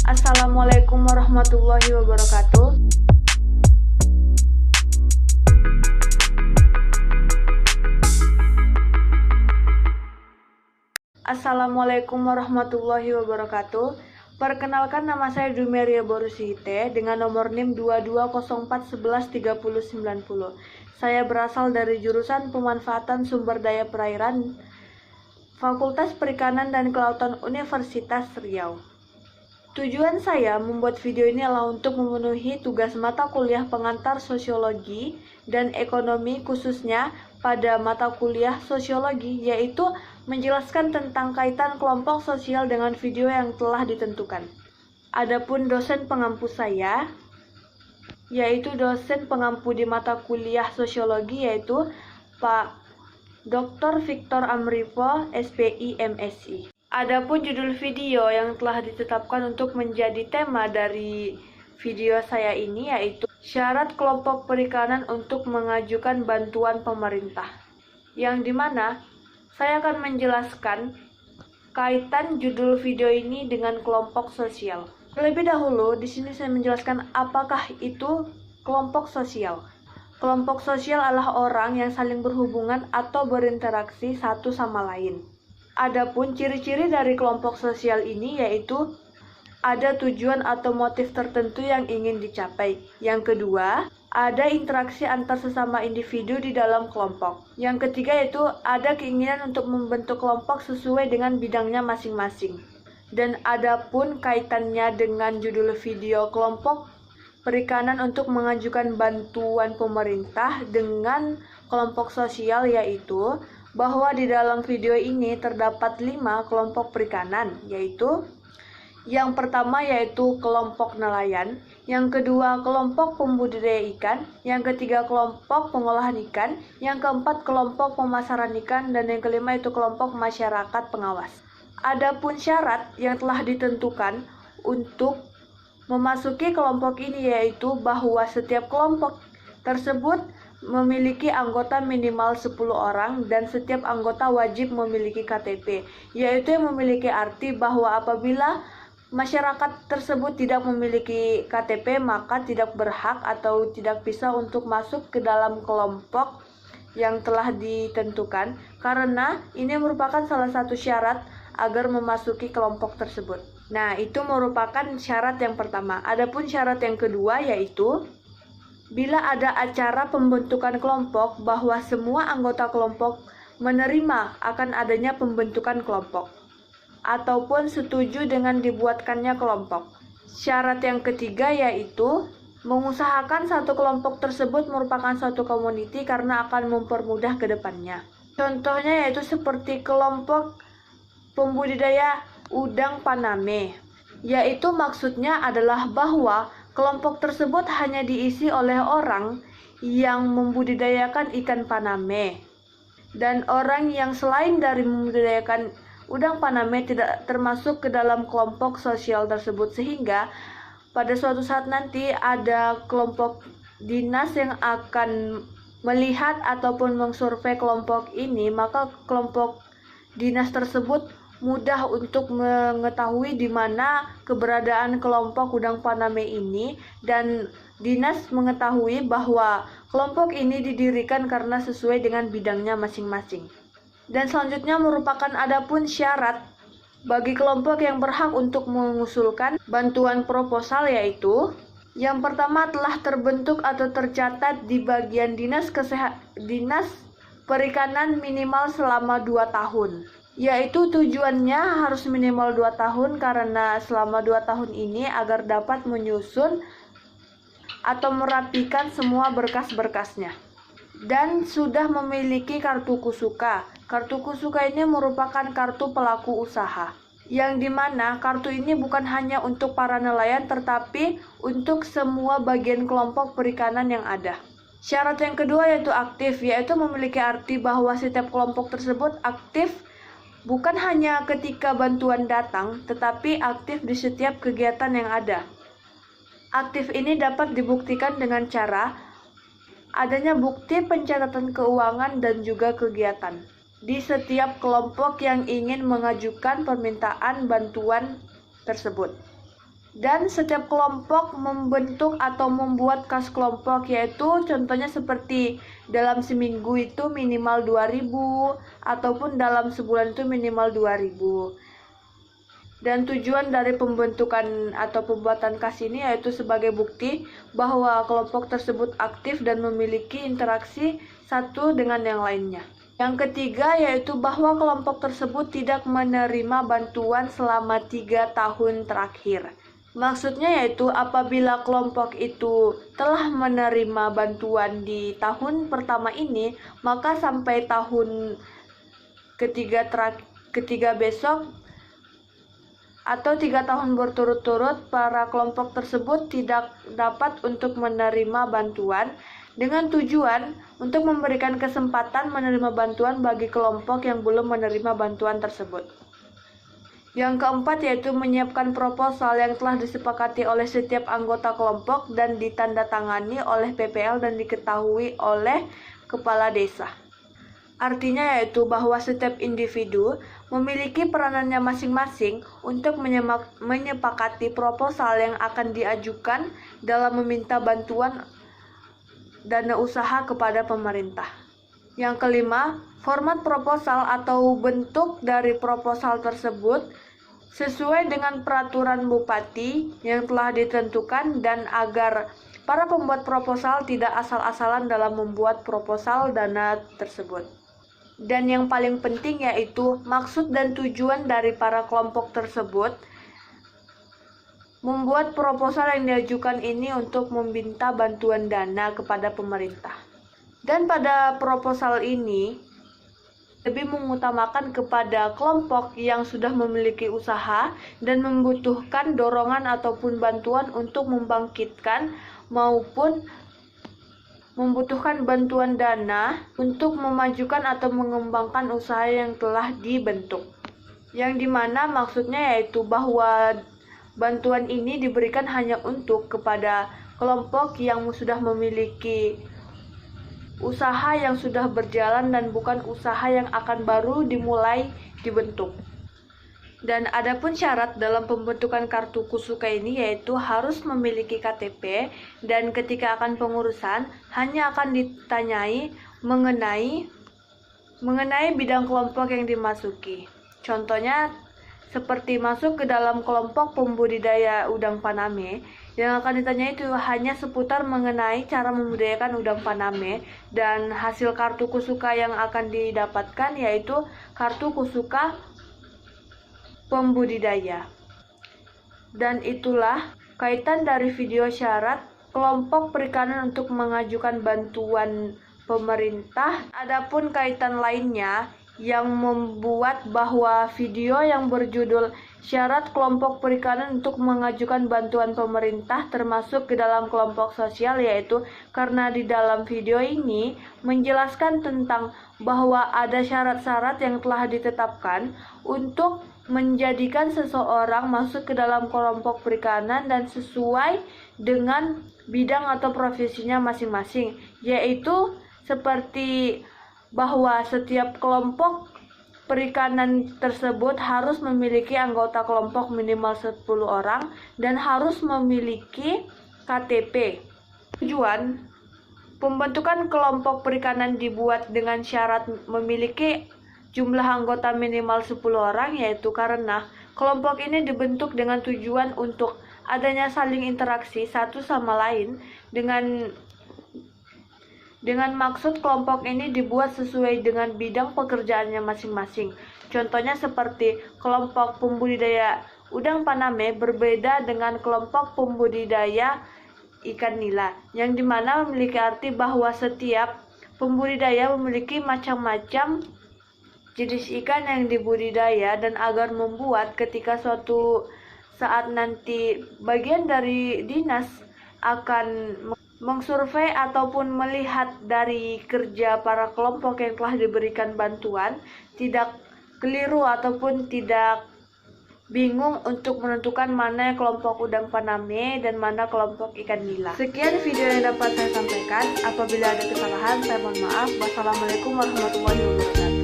Assalamualaikum warahmatullahi wabarakatuh. Assalamualaikum warahmatullahi wabarakatuh. Perkenalkan, nama saya Dumeria Borusite dengan nomor NIM 2204113090. Saya berasal dari jurusan Pemanfaatan Sumber Daya Perairan, Fakultas Perikanan dan Kelautan Universitas Riau. Tujuan saya membuat video ini adalah untuk memenuhi tugas mata kuliah pengantar sosiologi dan ekonomi, khususnya pada mata kuliah sosiologi, yaitu menjelaskan tentang kaitan kelompok sosial dengan video yang telah ditentukan. Adapun dosen pengampu saya, yaitu dosen pengampu di mata kuliah sosiologi, yaitu Pak Dr. Victor Amrivo, SPI MSI. Adapun judul video yang telah ditetapkan untuk menjadi tema dari video saya ini yaitu syarat kelompok perikanan untuk mengajukan bantuan pemerintah, yang dimana saya akan menjelaskan kaitan judul video ini dengan kelompok sosial. Terlebih dahulu, di sini saya menjelaskan apakah itu kelompok sosial. Kelompok sosial adalah orang yang saling berhubungan atau berinteraksi satu sama lain. Adapun ciri-ciri dari kelompok sosial ini yaitu ada tujuan atau motif tertentu yang ingin dicapai. Yang kedua, ada interaksi antar sesama individu di dalam kelompok. Yang ketiga yaitu ada keinginan untuk membentuk kelompok sesuai dengan bidangnya masing-masing. Dan adapun kaitannya dengan judul video kelompok perikanan untuk mengajukan bantuan pemerintah dengan kelompok sosial, yaitu bahwa di dalam video ini terdapat 5 kelompok perikanan, yaitu yang pertama yaitu kelompok nelayan, yang kedua kelompok pembudidaya ikan, yang ketiga kelompok pengolahan ikan, yang keempat kelompok pemasaran ikan, dan yang kelima itu kelompok masyarakat pengawas. Adapun syarat yang telah ditentukan untuk memasuki kelompok ini yaitu bahwa setiap kelompok tersebut memiliki anggota minimal 10 orang dan setiap anggota wajib memiliki KTP, yaitu yang memiliki arti bahwa apabila masyarakat tersebut tidak memiliki KTP maka tidak berhak atau tidak bisa untuk masuk ke dalam kelompok yang telah ditentukan, karena ini merupakan salah satu syarat agar memasuki kelompok tersebut. Nah, itu merupakan syarat yang pertama. Adapun syarat yang kedua yaitu bila ada acara pembentukan kelompok, bahwa semua anggota kelompok menerima akan adanya pembentukan kelompok ataupun setuju dengan dibuatkannya kelompok. Syarat yang ketiga yaitu mengusahakan satu kelompok tersebut merupakan suatu komuniti karena akan mempermudah ke depannya. Contohnya yaitu seperti kelompok pembudidaya udang Paname, yaitu maksudnya adalah bahwa kelompok tersebut hanya diisi oleh orang yang membudidayakan ikan Paname, dan orang yang selain dari membudidayakan udang Paname tidak termasuk ke dalam kelompok sosial tersebut, sehingga pada suatu saat nanti ada kelompok dinas yang akan melihat ataupun mengsurvei kelompok ini, maka kelompok dinas tersebut mudah untuk mengetahui di mana keberadaan kelompok udang Paname ini, dan dinas mengetahui bahwa kelompok ini didirikan karena sesuai dengan bidangnya masing-masing. Dan selanjutnya merupakan adapun syarat bagi kelompok yang berhak untuk mengusulkan bantuan proposal, yaitu yang pertama telah terbentuk atau tercatat di bagian dinas perikanan minimal selama 2 tahun. Yaitu tujuannya harus minimal 2 tahun karena selama 2 tahun ini agar dapat menyusun atau merapikan semua berkas-berkasnya. Dan sudah memiliki kartu kusuka. Kartu kusuka ini merupakan kartu pelaku usaha, yang dimana kartu ini bukan hanya untuk para nelayan tetapi untuk semua bagian kelompok perikanan yang ada. Syarat yang kedua yaitu aktif, yaitu memiliki arti bahwa setiap kelompok tersebut aktif bukan hanya ketika bantuan datang, tetapi aktif di setiap kegiatan yang ada. Aktif ini dapat dibuktikan dengan cara adanya bukti pencatatan keuangan dan juga kegiatan di setiap kelompok yang ingin mengajukan permintaan bantuan tersebut. Dan setiap kelompok membentuk atau membuat kas kelompok, yaitu contohnya seperti dalam seminggu itu minimal 2.000 ataupun dalam sebulan itu minimal 2.000. Dan tujuan dari pembentukan atau pembuatan kas ini yaitu sebagai bukti bahwa kelompok tersebut aktif dan memiliki interaksi satu dengan yang lainnya. Yang ketiga yaitu bahwa kelompok tersebut tidak menerima bantuan selama 3 tahun terakhir. Maksudnya yaitu apabila kelompok itu telah menerima bantuan di tahun pertama ini, maka sampai tahun ketiga besok atau 3 tahun berturut-turut para kelompok tersebut tidak dapat untuk menerima bantuan, dengan tujuan untuk memberikan kesempatan menerima bantuan bagi kelompok yang belum menerima bantuan tersebut. Yang keempat yaitu menyiapkan proposal yang telah disepakati oleh setiap anggota kelompok dan ditandatangani oleh PPL dan diketahui oleh kepala desa. Artinya yaitu bahwa setiap individu memiliki peranannya masing-masing untuk menyepakati proposal yang akan diajukan dalam meminta bantuan dana usaha kepada pemerintah. Yang kelima, format proposal atau bentuk dari proposal tersebut sesuai dengan peraturan bupati yang telah ditentukan dan agar para pembuat proposal tidak asal-asalan dalam membuat proposal dana tersebut. Dan yang paling penting yaitu maksud dan tujuan dari para kelompok tersebut membuat proposal yang diajukan ini untuk meminta bantuan dana kepada pemerintah. Dan pada proposal ini lebih mengutamakan kepada kelompok yang sudah memiliki usaha dan membutuhkan dorongan ataupun bantuan untuk membangkitkan maupun membutuhkan bantuan dana untuk memajukan atau mengembangkan usaha yang telah dibentuk. Yang dimana maksudnya yaitu bahwa bantuan ini diberikan hanya untuk kepada kelompok yang sudah memiliki usaha yang sudah berjalan dan bukan usaha yang akan baru dimulai dibentuk. Dan adapun syarat dalam pembentukan kartu Kusuka ini yaitu harus memiliki KTP dan ketika akan pengurusan hanya akan ditanyai mengenai bidang kelompok yang dimasuki. Contohnya seperti masuk ke dalam kelompok pembudidaya udang faname, yang akan ditanya itu hanya seputar mengenai cara membudidayakan udang faname, dan hasil kartu Kusuka yang akan didapatkan yaitu kartu Kusuka pembudidaya. Dan itulah kaitan dari video syarat kelompok perikanan untuk mengajukan bantuan pemerintah. Adapun kaitan lainnya yang membuat bahwa video yang berjudul syarat kelompok perikanan untuk mengajukan bantuan pemerintah termasuk ke dalam kelompok sosial, yaitu karena di dalam video ini menjelaskan tentang bahwa ada syarat-syarat yang telah ditetapkan untuk menjadikan seseorang masuk ke dalam kelompok perikanan dan sesuai dengan bidang atau profesinya masing-masing, yaitu seperti bahwa setiap kelompok perikanan tersebut harus memiliki anggota kelompok minimal 10 orang dan harus memiliki KTP. Tujuan pembentukan kelompok perikanan dibuat dengan syarat memiliki jumlah anggota minimal 10 orang yaitu karena kelompok ini dibentuk dengan tujuan untuk adanya saling interaksi satu sama lain dengan maksud kelompok ini dibuat sesuai dengan bidang pekerjaannya masing-masing. Contohnya seperti kelompok pembudidaya udang faname berbeda dengan kelompok pembudidaya ikan nila, yang dimana memiliki arti bahwa setiap pembudidaya memiliki macam-macam jenis ikan yang dibudidaya, dan agar membuat ketika suatu saat nanti bagian dari dinas akan mengsurvei ataupun melihat dari kerja para kelompok yang telah diberikan bantuan, tidak keliru ataupun tidak bingung untuk menentukan mana kelompok udang faname dan mana kelompok ikan nila. Sekian video yang dapat saya sampaikan. Apabila ada kesalahan, saya mohon maaf. Wassalamualaikum warahmatullahi wabarakatuh.